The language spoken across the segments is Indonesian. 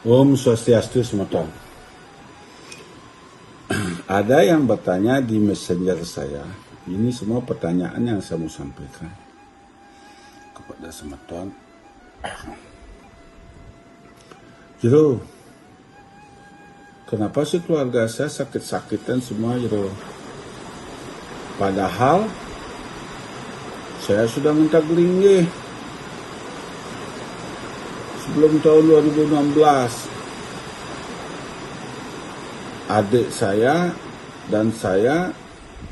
Om Swastiastu Semeton. Ada yang bertanya di messenger saya. Ini semua pertanyaan yang saya mau sampaikan kepada Semeton. Jero, kenapa sih keluarga saya sakit-sakitan semua, Jero? Padahal saya sudah minta gelinggih sebelum tahun 2016. Adik saya dan saya,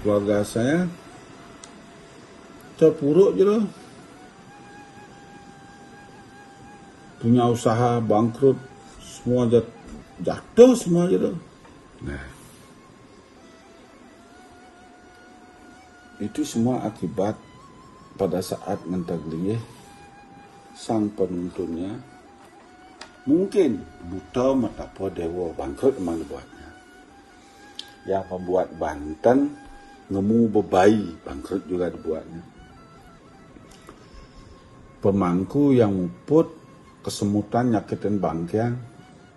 keluarga saya, terpuruk je. Punya usaha bangkrut, semua jatuh semua je. Nah, itu semua akibat pada saat ngentaglih sang penuntunnya mungkin buta matapo dewa, bangkrut emang dibuatnya. Yang pembuat Banten ngemu bebayi, bangkrut juga dibuatnya. Pemangku yang muput kesemutan nyakitin bangkian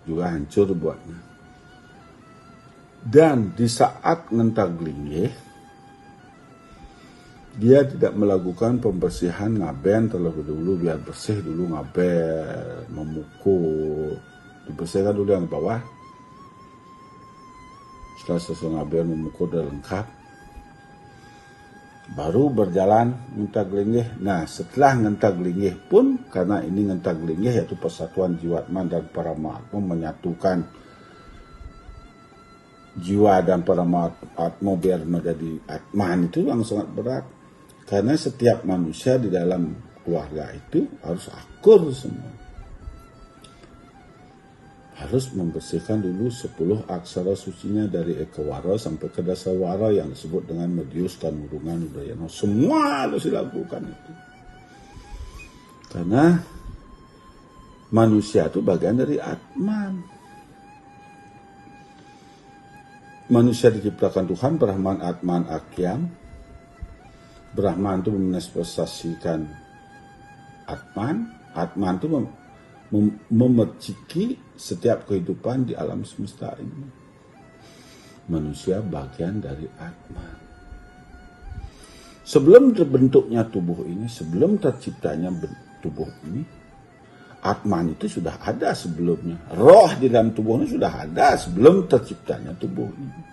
juga hancur dibuatnya. Dan di saat ngentaglih dia tidak melakukan pembersihan ngaben terlebih dulu, biar bersih dulu ngaben, memukul, dibersihkan dulu yang bawah. Setelah selesai ngaben memukul udah lengkap, baru berjalan ngentaglih. Nah, setelah ngentaglih pun, karena ini ngentaglih yaitu persatuan Jiwatman dan Paramatma, menyatukan jiwa dan Paramatma biar menjadi Atman, itu yang sangat berat. Karena setiap manusia di dalam keluarga itu harus akur semua. Harus membersihkan dulu 10 aksara sucinya dari Ekawara sampai ke Dasawara yang disebut dengan Medius dan Urungan Udayana. Semua harus dilakukan itu. Karena manusia itu bagian dari Atman. Manusia diciptakan Tuhan, Brahman, Atman, Akyam. Brahman itu memanifestasikan Atman. Atman itu memerciki setiap kehidupan di alam semesta ini. Manusia bagian dari Atman. Sebelum terbentuknya tubuh ini, sebelum terciptanya tubuh ini, Atman itu sudah ada sebelumnya. Roh di dalam tubuh ini sudah ada sebelum terciptanya tubuh ini.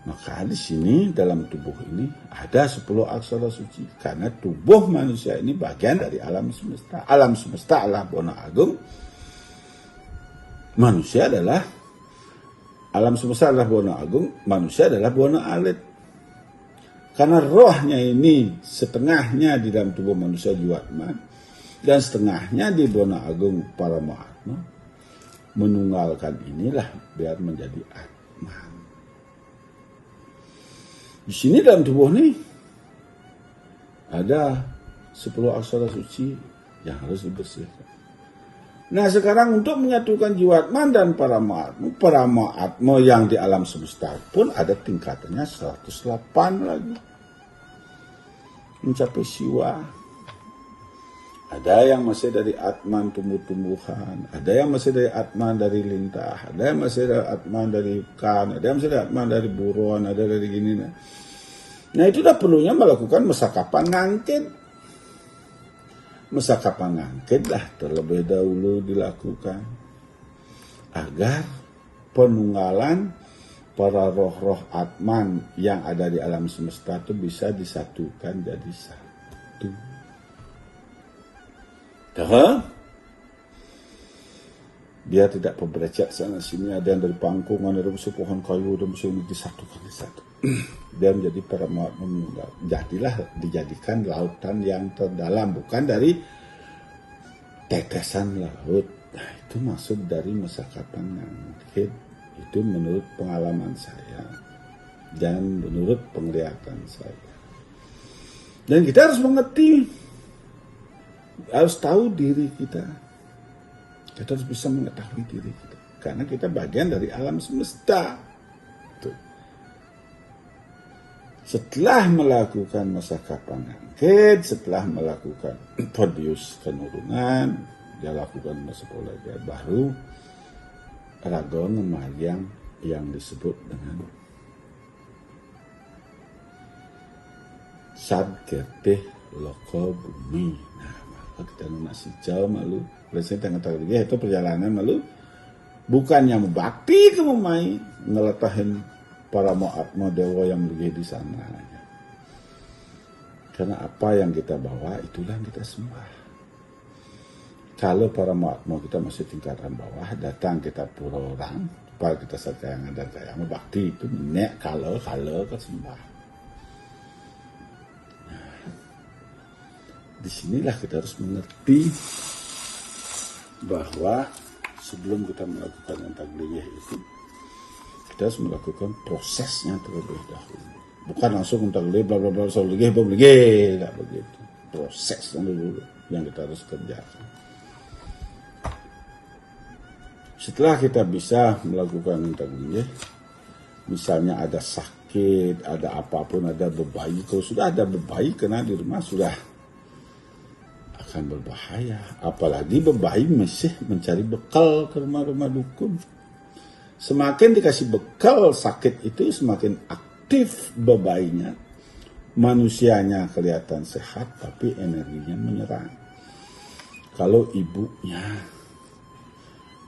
Maka di sini dalam tubuh ini ada 10 aksara suci. Karena tubuh manusia ini bagian dari alam semesta. Alam semesta adalah Bona Agung. Manusia adalah, alam semesta adalah Bona Agung. Manusia adalah Bona Alit. Karena rohnya ini setengahnya di dalam tubuh manusia Jiwatman, dan setengahnya di Bona Agung Paramatma. Menunggalkan inilah biar menjadi Atman. Di sini dalam tubuh ini ada 10 aksara suci yang harus dibersihkan. Nah, sekarang untuk menyatukan Jiwatman dan Paramatma yang di alam semesta pun ada tingkatannya 108 lagi. Mencapai Siwa. Ada yang masih dari Atman tumbuh-tumbuhan, ada yang masih dari Atman dari lintah, ada yang masih dari Atman dari ikan, ada yang masih dari Atman dari buruan, ada dari gini. Nah, itu dah perlunya melakukan mesakapan ngangkit. Mesakapan ngangkit lah terlebih dahulu dilakukan agar penunggalan para roh-roh Atman yang ada di alam semesta itu bisa disatukan jadi satu. Dia tidak pemberecet sana sini, ada yang dari pangkungan, ada musuh pohon kayu, ada musuh ini disatukan di satu. Dia menjadi Paramatma menunggal. Jadilah dijadikan lautan yang terdalam, bukan dari tetesan laut. Nah, itu maksud dari mesakapan ngangkit. Itu menurut pengalaman saya dan menurut penglihatan saya. Dan kita harus mengerti, harus tahu diri kita. Kita harus bisa mengetahui diri kita. Karena kita bagian dari alam semesta. Tuh. Setelah melakukan mesakapan ngangkit, setelah melakukan Medius dan Urungan, dia lakukan masa pola baru, raga ngemayang yang disebut dengan sad kerteh loko bumi. Nah, maka kita nasi jauh malu. Presiden tengah itu perjalanan malu bukannya membakti ke memai ngeletahin para moatmo dewa yang lebih di sana. Karena apa yang kita bawa itulah yang kita sembah. Kalau para moatmo kita masih tingkatan bawah, datang kita pura orang, supaya kita sekayangan dan kayangan bakti itu nek kalau kesembah. Disinilah kita harus mengerti bahwa sebelum kita melakukan yang tagliyah itu, kita harus melakukan prosesnya terlebih dahulu. Bukan langsung tagliyah bla bla bla tagliyah tidak begitu. Prosesnya dulu yang kita harus kerjakan. Setelah kita bisa melakukan tagliyah, misalnya ada sakit, ada apapun, ada bebayi. Kalau sudah ada bebayi kena di rumah sudah akan berbahaya. Apalagi bebayi masih mencari bekal ke rumah-rumah dukun. Semakin dikasih bekal sakit itu semakin aktif bebayinya. Manusianya kelihatan sehat tapi energinya menyerang. Kalau ibunya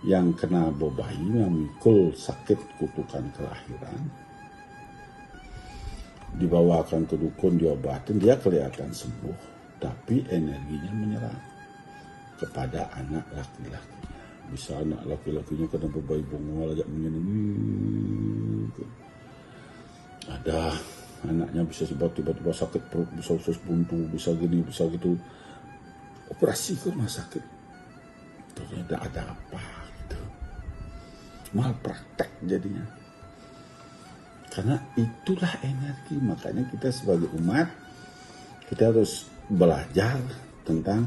yang kena bebayi memikul sakit kutukan kelahiran, dibawakan ke dukun, diobatin, dia kelihatan sembuh. Tapi energinya menyerang kepada anak laki-lakinya. Bisa anak laki-lakinya kena bebayi bongol ajak menyenang. Ada anaknya bisa sebab tiba-tiba sakit perut, bisa usus buntu, bisa gini, bisa gitu. Operasi ke rumah sakit. Ternyata ada apa gitu. Malpraktek jadinya. Karena itulah energi. Makanya kita sebagai umat, kita harus belajar tentang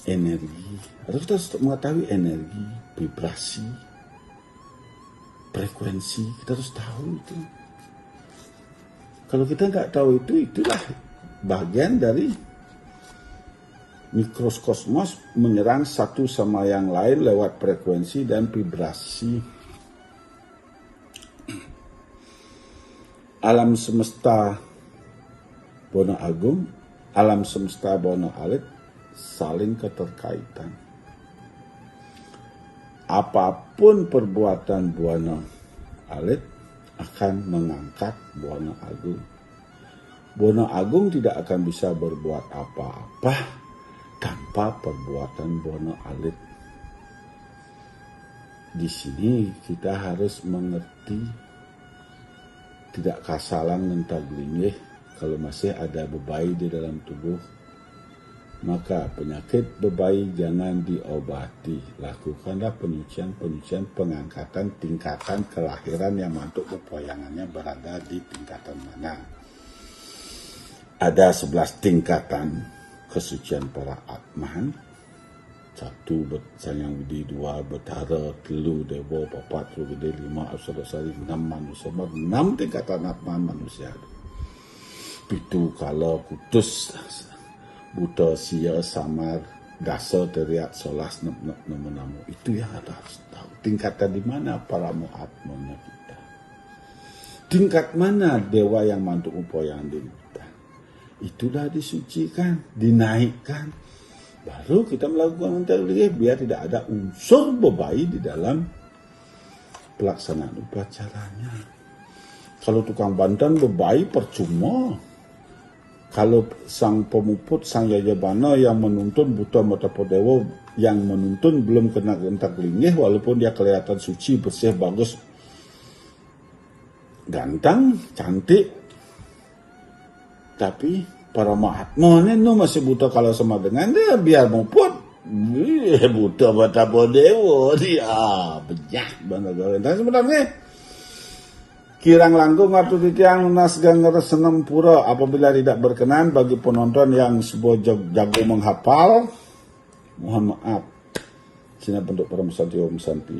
energi. Harus kita mengetahui energi, vibrasi, frekuensi. Kita harus tahu itu. Kalau kita nggak tahu itu, itulah bagian dari mikrokosmos menyerang satu sama yang lain lewat frekuensi dan vibrasi. Alam semesta Bono Agung, alam semesta Bono Alit saling keterkaitan. Apapun perbuatan Bono Alit akan mengangkat Bono Agung. Bono Agung tidak akan bisa berbuat apa-apa tanpa perbuatan Bono Alit. Di sini kita harus mengerti tidak kasalan mentaglingih. Kalau masih ada bebayi di dalam tubuh, maka penyakit bebayi jangan diobati. Lakukanlah penyucian, pengangkatan tingkatan kelahiran yang mantuk pepoyangannya berada di tingkatan mana. Ada 11 tingkatan kesucian para atman. 1 Sanyang Widi, 2 Betara, 3 Dewa, 4 Gede, 5 Apsara Sari, 6 manusia, 6 tingkatan atman manusia. Pitu kalau kutus buta sia samar dasa teriak solas namu itu yang harus tahu tingkatan di mana para muatmonya kita, tingkat mana dewa yang mantuk upoyan diri kita, itulah disucikan, dinaikkan, baru kita melakukan tagliyah biar tidak ada unsur bebayi di dalam pelaksanaan upacaranya. Kalau tukang bantan bebayi percuma. Kalau sang pemuput, sang yajabana yang menuntun buta mata podewo yang menuntun belum kena gentak lingih, walaupun dia kelihatan suci, bersih, bagus, ganteng, cantik, tapi para mahatma ini masih buta kalau sama dengan dia, biar muput, buta mata podewo, dia bejah banget. Dan sebenarnya kirang langkung atau titiang lunas ganger senam pura apabila tidak berkenan bagi penonton yang sebuah jago menghafal, mohon maaf. Sini bentuk para santi om santi.